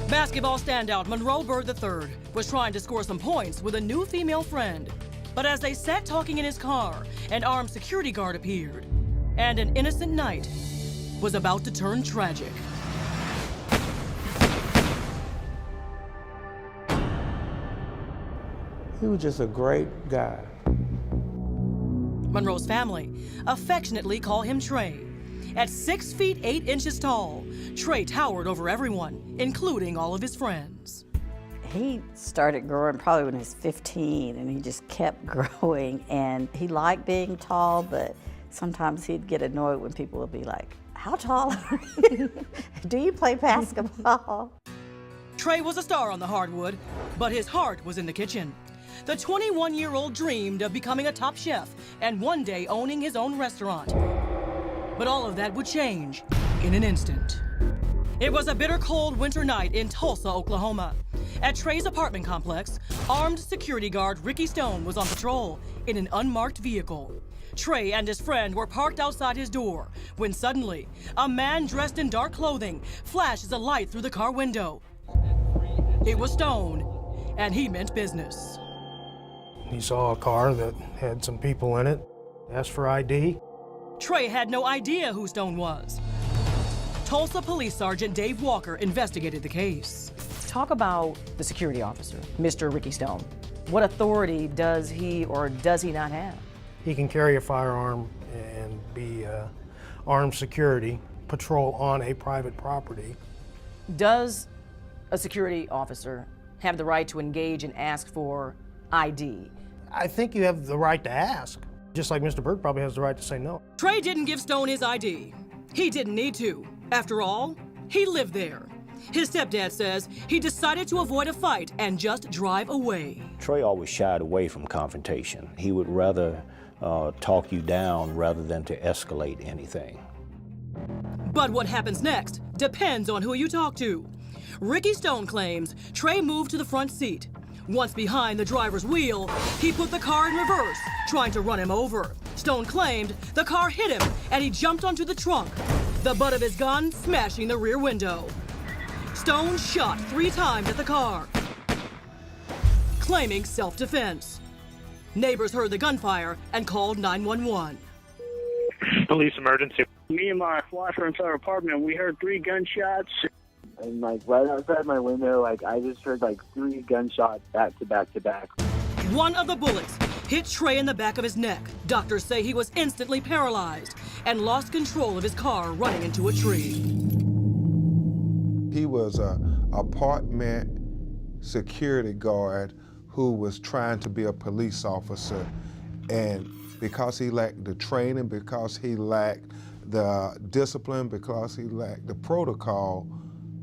Basketball standout Monroe Bird III was trying to score some points with a new female friend. But as they sat talking in his car, an armed security guard appeared, and an innocent night was about to turn tragic. He was just a great guy. Monroe's family affectionately call him Trey. At 6 feet 8 inches tall, Trey towered over everyone, including all of his friends. He started growing probably when he was 15, and he just kept growing. And he liked being tall, but sometimes he'd get annoyed when people would be like, "How tall are you? Do you play basketball?" Trey was a star on the hardwood, but his heart was in the kitchen. The 21-year-old dreamed of becoming a top chef and one day owning his own restaurant. But all of that would change in an instant. It was a bitter cold winter night in Tulsa, Oklahoma. At Treys' apartment complex, armed security guard Ricky Stone was on patrol in an unmarked vehicle. Trey and his friend were parked outside his door when suddenly, a man dressed in dark clothing flashes a light through the car window. It was Stone, and he meant business. He saw a car that had some people in it, asked for ID. Trey had no idea who Stone was. Tulsa Police Sergeant Dave Walker investigated the case. Talk about the security officer, Mr. Ricky Stone. What authority does he or does he not have? He can carry a firearm and be armed security, patrol on a private property. Does a security officer have the right to engage and ask for ID? I think you have the right to ask, just like Mr. Bird probably has the right to say no. Trey didn't give Stone his ID. He didn't need to. After all, he lived there. His stepdad says he decided to avoid a fight and just drive away. Trey always shied away from confrontation. He would rather talk you down rather than to escalate anything. But what happens next depends on who you talk to. Ricky Stone claims Trey moved to the front seat. Once behind the driver's wheel, he put the car in reverse, trying to run him over. Stone claimed the car hit him and he jumped onto the trunk, the butt of his gun smashing the rear window. Stone shot 3 times at the car, claiming self-defense. Neighbors heard the gunfire and called 911. Police emergency. Me and my wife were inside our apartment, and we heard 3 gunshots. And right outside my window, I just heard 3 gunshots back to back to back. One of the bullets hit Trey in the back of his neck. Doctors say he was instantly paralyzed and lost control of his car running into a tree. He was an apartment security guard who was trying to be a police officer. And because he lacked the training, because he lacked the discipline, because he lacked the protocol,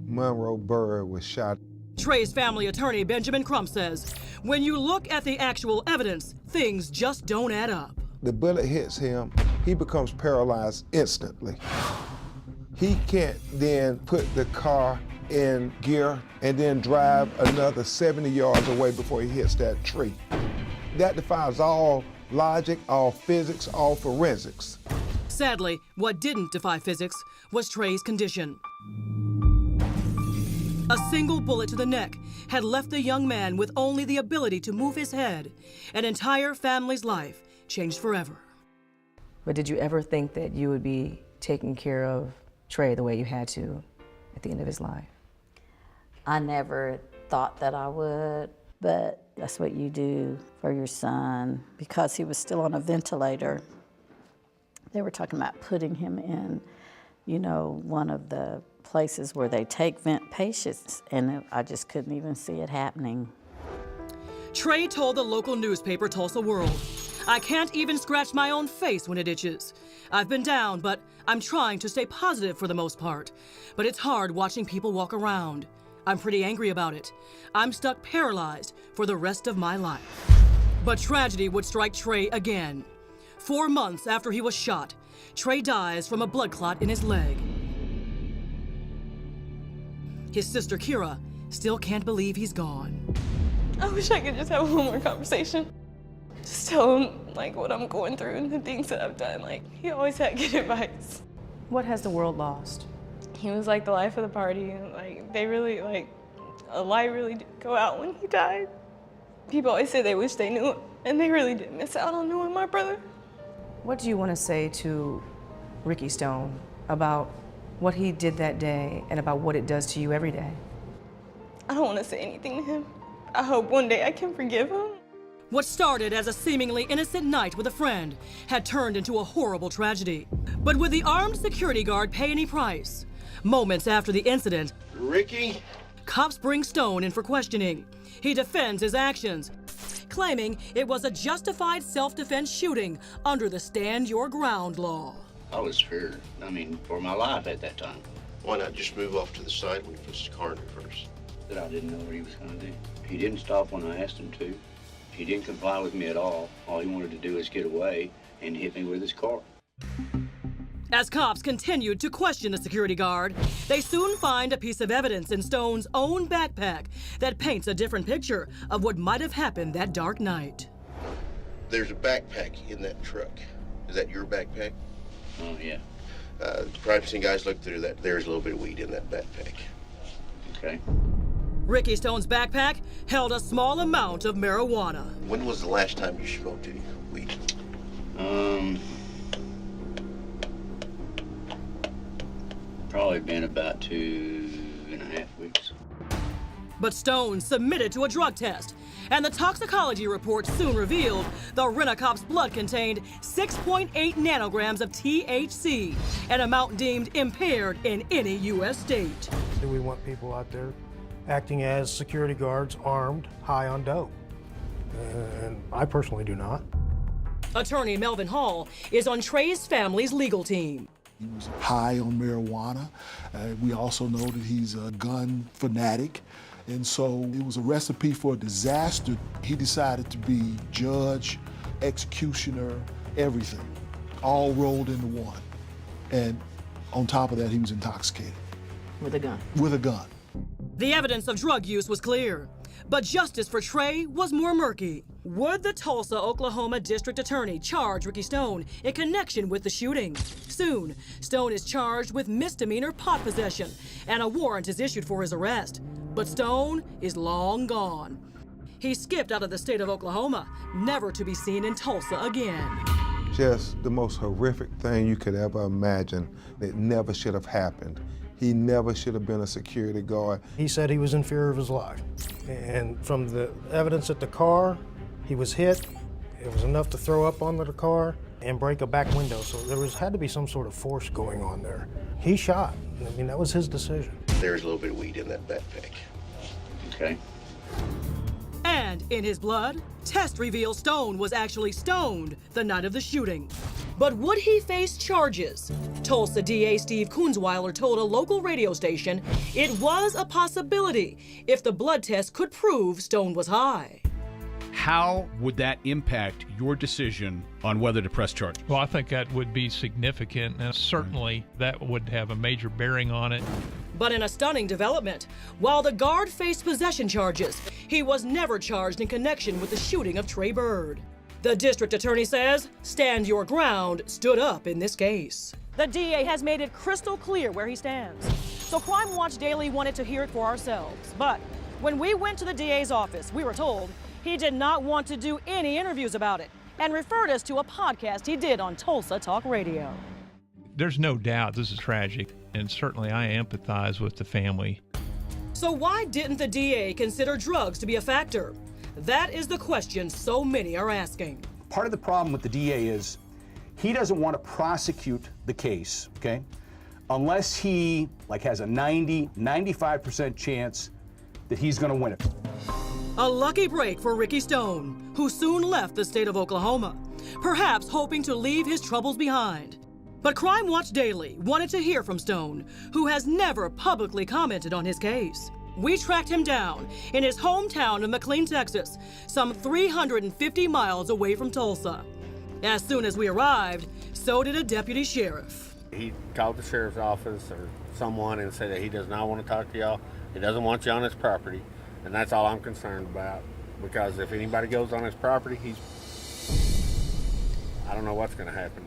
Monroe Bird was shot. Trey's family attorney, Benjamin Crump, says, when you look at the actual evidence, things just don't add up. The bullet hits him, he becomes paralyzed instantly. He can't then put the car in gear and then drive another 70 yards away before he hits that tree. That defies all logic, all physics, all forensics. Sadly, what didn't defy physics was Trey's condition. A single bullet to the neck had left the young man with only the ability to move his head. An entire family's life changed forever. But did you ever think that you would be taking care of Trey the way you had to at the end of his life? I never thought that I would, but that's what you do for your son. Because he was still on a ventilator, they were talking about putting him in, one of the places where they take vent patients, and I just couldn't even see it happening. Trey told the local newspaper Tulsa World, I can't even scratch my own face when it itches. I've been down, but I'm trying to stay positive for the most part. But it's hard watching people walk around. I'm pretty angry about it. I'm stuck paralyzed for the rest of my life. But tragedy would strike Trey again. 4 months after he was shot, Trey dies from a blood clot in his leg. His sister Kira still can't believe he's gone. I wish I could just have one more conversation. Just tell him what I'm going through and the things that I've done. He always had good advice. What has the world lost? He was the life of the party. They really A light really did go out when he died. People always say they wish they knew him, and they really did miss out on knowing my brother. What do you want to say to Ricky Stone about what he did that day and about what it does to you every day? I don't want to say anything to him. I hope one day I can forgive him. What started as a seemingly innocent night with a friend had turned into a horrible tragedy. But would the armed security guard pay any price? Moments after the incident, Ricky? Cops bring Stone in for questioning. He defends his actions, claiming it was a justified self-defense shooting under the Stand Your Ground law. I was scared, for my life at that time. Why not just move off to the side when he puts his car in reverse? That I didn't know what he was going to do. He didn't stop when I asked him to. He didn't comply with me at all. All he wanted to do was get away and hit me with his car. As cops continued to question the security guard, they soon find a piece of evidence in Stone's own backpack that paints a different picture of what might have happened that dark night. There's a backpack in that truck. Is that your backpack? Oh, yeah. Crime scene guys looked through that. There's a little bit of weed in that backpack. Okay. Ricky Stone's backpack held a small amount of marijuana. When was the last time you smoked any weed? Probably been about 2.5 weeks. But Stone submitted to a drug test, and the toxicology report soon revealed the Rent-A-Cop's blood contained 6.8 nanograms of THC, an amount deemed impaired in any U.S. state. Do we want people out there acting as security guards, armed, high on dope? And I personally do not. Attorney Melvin Hall is on Treys' family's legal team. He was high on marijuana. We also know that he's a gun fanatic. And so it was a recipe for a disaster. He decided to be judge, executioner, everything, all rolled into one. And on top of that, he was intoxicated. With a gun. With a gun. The evidence of drug use was clear, but justice for Trey was more murky. Would the Tulsa, Oklahoma District Attorney charge Ricky Stone in connection with the shooting? Soon, Stone is charged with misdemeanor pot possession, and a warrant is issued for his arrest. But Stone is long gone. He skipped out of the state of Oklahoma, never to be seen in Tulsa again. Just the most horrific thing you could ever imagine that never should have happened. He never should have been a security guard. He said he was in fear of his life. And from the evidence at the car, he was hit. It was enough to throw up onto the car and break a back window. So there had to be some sort of force going on there. He shot. That was his decision. There's a little bit of weed in that backpack. Okay. And in his blood, test reveals Stone was actually stoned the night of the shooting. But would he face charges? Tulsa DA Steve Kunzweiler told a local radio station it was a possibility if the blood test could prove Stone was high. How would that impact your decision on whether to press charges? Well, I think that would be significant, and certainly that would have a major bearing on it. But in a stunning development, while the guard faced possession charges, he was never charged in connection with the shooting of Trey Bird. The district attorney says Stand Your Ground stood up in this case. The DA has made it crystal clear where he stands. So Crime Watch Daily wanted to hear it for ourselves. But when we went to the DA's office, we were told he did not want to do any interviews about it and referred us to a podcast he did on Tulsa Talk Radio. There's no doubt this is tragic, and certainly I empathize with the family. So why didn't the DA consider drugs to be a factor? That is the question so many are asking. Part of the problem with the DA is he doesn't want to prosecute the case, okay, unless he has a 95% chance that he's going to win it. A lucky break for Ricky Stone, who soon left the state of Oklahoma, perhaps hoping to leave his troubles behind. But Crime Watch Daily wanted to hear from Stone, who has never publicly commented on his case. We tracked him down in his hometown of McLean, Texas, some 350 miles away from Tulsa. As soon as we arrived, so did a deputy sheriff. He called the sheriff's office or someone and said that he does not want to talk to y'all. He doesn't want you on his property. And that's all I'm concerned about, because if anybody goes on his property, I don't know what's going to happen.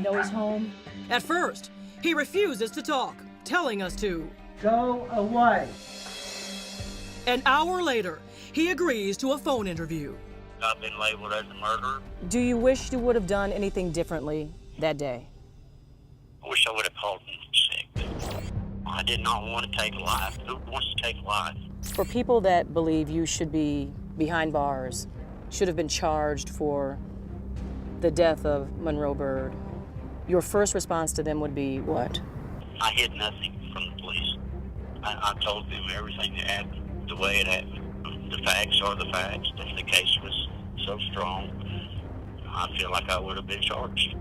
know he's home? At first, he refuses to talk, telling us to go away. An hour later, he agrees to a phone interview. I've been labeled as a murderer. Do you wish you would have done anything differently that day? I wish I would have called in sick. I did not want to take a life. Who wants to take a life? For people that believe you should be behind bars, should have been charged for the death of Monroe Byrd, your first response to them would be what? I hid nothing from the police. I told them everything that happened, the way it happened. The facts are the facts. If the case was so strong, I feel like I would have been charged.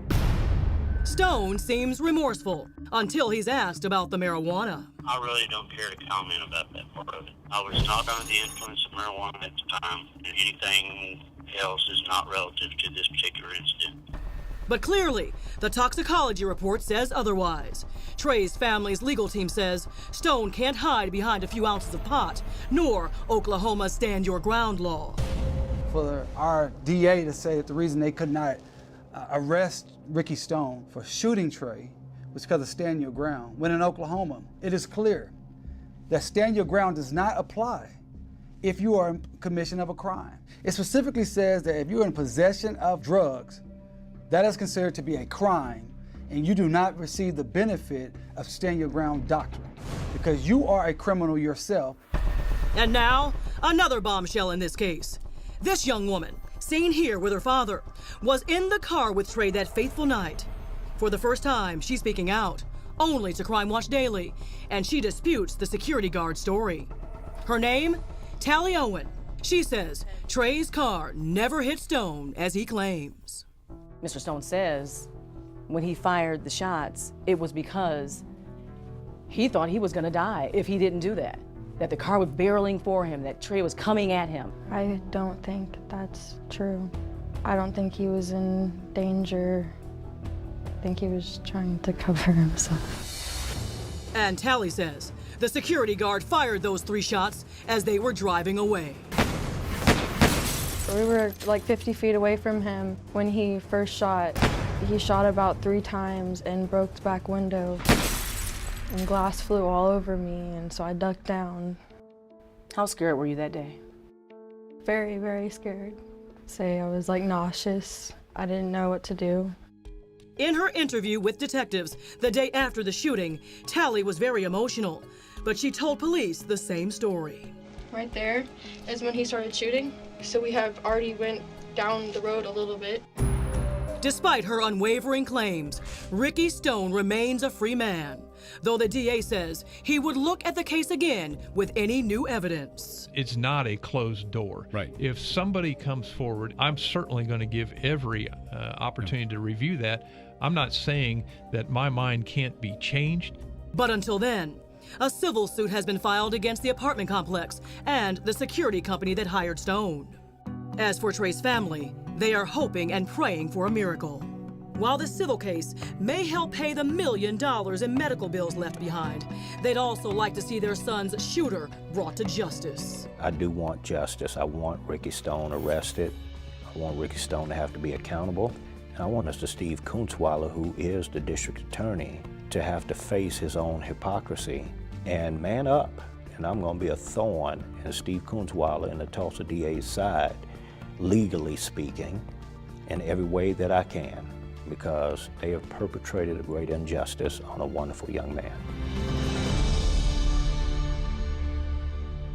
Stone seems remorseful until he's asked about the marijuana. I really don't care to comment about that part of it. I was not under the influence of marijuana at the time. Anything else is not relative to this particular incident. But clearly, the toxicology report says otherwise. Treys' family's legal team says Stone can't hide behind a few ounces of pot, nor Oklahoma's stand your ground law. For our DA to say that the reason they could not arrest Ricky Stone for shooting Trey was because of stand your ground, when in Oklahoma, it is clear that stand your ground does not apply if you are in commission of a crime. It specifically says that if you're in possession of drugs, that is considered to be a crime, and you do not receive the benefit of stand your ground doctrine because you are a criminal yourself. And now, another bombshell in this case. This young woman, seen here with her father, was in the car with Trey that fateful night. For the first time, she's speaking out, only to Crime Watch Daily, and she disputes the security guard story. Her name? Tally Owen. She says Trey's car never hit Stone as he claims. Mr. Stone says when he fired the shots, it was because he thought he was going to die if he didn't do that. That the car was barreling for him, that Trey was coming at him. I don't think that's true. I don't think he was in danger. I think he was trying to cover himself. And Tally says the security guard fired those 3 shots as they were driving away. We were like 50 feet away from him when he first shot. He shot about 3 times and broke the back window. And glass flew all over me, and so I ducked down. How scared were you that day? Very, very scared. I was like nauseous. I didn't know what to do. In her interview with detectives the day after the shooting, Tally was very emotional, but she told police the same story. Right there is when he started shooting, so we have already went down the road a little bit. Despite her unwavering claims, Ricky Stone remains a free man, though the DA says he would look at the case again with any new evidence. It's not a closed door. Right. If somebody comes forward, I'm certainly going to give every opportunity to review that. I'm not saying that my mind can't be changed. But until then, a civil suit has been filed against the apartment complex and the security company that hired Stone. As for Trey's family, they are hoping and praying for a miracle. While the civil case may help pay the $1 million in medical bills left behind, they'd also like to see their son's shooter brought to justice. I do want justice. I want Ricky Stone arrested. I want Ricky Stone to have to be accountable. And I want Mr. Steve Kuntzweiler, who is the district attorney, to have to face his own hypocrisy and man up. And I'm going to be a thorn in Steve Kuntzweiler and the Tulsa DA's side, legally speaking, in every way that I can, because they have perpetrated a great injustice on a wonderful young man.